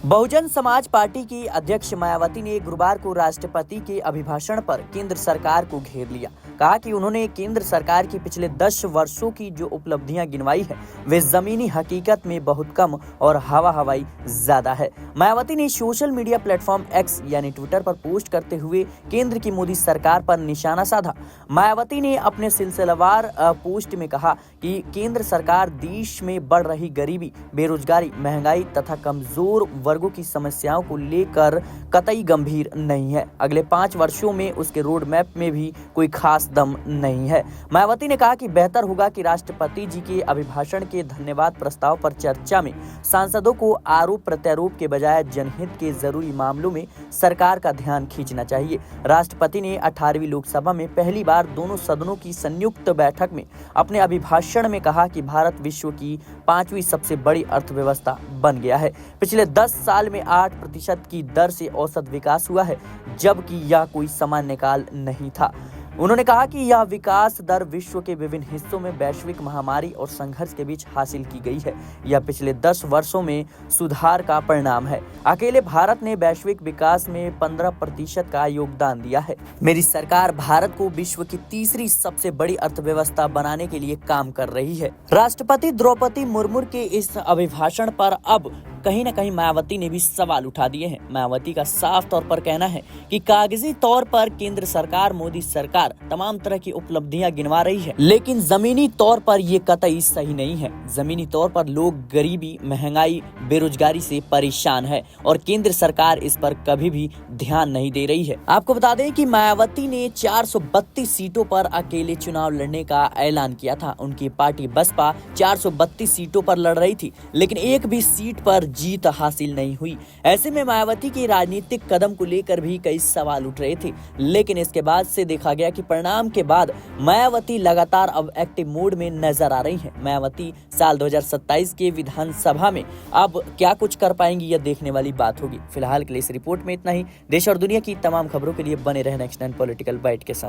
Bahujan Samaj party की अध्यक्ष मायावती ने गुरुवार को राष्ट्रपति के अभिभाषण पर केंद्र सरकार को घेर लिया। कहा कि उन्होंने केंद्र सरकार की पिछले 10 वर्षों की जो उपलब्धियां गिनवाई है वे जमीनी हकीकत में बहुत कम और हवा हवाई ज्यादा है। मायावती ने सोशल मीडिया प्लेटफॉर्म एक्स यानी ट्विटर पर पोस्ट करते हुए केंद्र की मोदी सरकार पर निशाना साधा। मायावती ने अपने सिलसिलेवार पोस्ट में कहा कि केंद्र सरकार देश में बढ़ रही गरीबी, बेरोजगारी, महंगाई तथा कमजोर वर्गों की समस्याओं को लेकर कतई गंभीर नहीं है। अगले 5 वर्षों में उसके रोड मैप में भी कोई खास दम नहीं है। मायावती ने कहा कि बेहतर होगा कि राष्ट्रपति जी के अभिभाषण के धन्यवाद प्रस्ताव पर चर्चा में सांसदों को आरोप प्रत्यारोप के बजाय जनहित के जरूरी मामलों में सरकार का ध्यान खींचना चाहिए। राष्ट्रपति ने 18वीं लोकसभा में पहली बार दोनों सदनों की संयुक्त बैठक में अपने अभिभाषण में कहा कि भारत विश्व की 5वीं सबसे बड़ी अर्थव्यवस्था बन गया है। पिछले 10 साल में 8% की दर से औसत विकास हुआ है, जबकि यह कोई सामान्य काल नहीं था। उन्होंने कहा कि यह विकास दर विश्व के विभिन्न हिस्सों में वैश्विक महामारी और संघर्ष के बीच हासिल की गई है। यह पिछले 10 वर्षों में सुधार का परिणाम है। अकेले भारत ने वैश्विक विकास में 15% का योगदान दिया है। मेरी सरकार भारत को विश्व की तीसरी सबसे बड़ी अर्थव्यवस्था बनाने के लिए काम कर रही है। राष्ट्रपति द्रौपदी मुर्मू के इस अभिभाषण पर अब कहीं न कहीं मायावती ने भी सवाल उठा दिए हैं। मायावती का साफ तौर पर कहना है कि कागजी तौर पर केंद्र सरकार, मोदी सरकार तमाम तरह की उपलब्धियां गिनवा रही है, लेकिन जमीनी तौर पर ये कतई सही नहीं है। जमीनी तौर पर लोग गरीबी, महंगाई, बेरोजगारी से परेशान है और केंद्र सरकार इस पर कभी भी ध्यान नहीं दे रही है। आपको बता दें कि मायावती ने 432 सीटों पर अकेले चुनाव लड़ने का ऐलान किया था। उनकी पार्टी बसपा 432 सीटों पर लड़ रही थी, लेकिन एक भी सीट पर जीत हासिल नहीं हुई। ऐसे में मायावती के राजनीतिक कदम को लेकर भी कई सवाल उठ रहे थे, लेकिन इसके बाद से देखा गया कि परिणाम के बाद मायावती लगातार अब एक्टिव मोड में नजर आ रही हैं। मायावती साल 2027 के विधानसभा में अब क्या कुछ कर पाएंगी, यह देखने वाली बात होगी। फिलहाल के लिए इस रिपोर्ट में इतना ही। देश और दुनिया की तमाम खबरों के लिए बने रहे नेक्स्ट 9 पॉलिटिकल बाइट के साथ।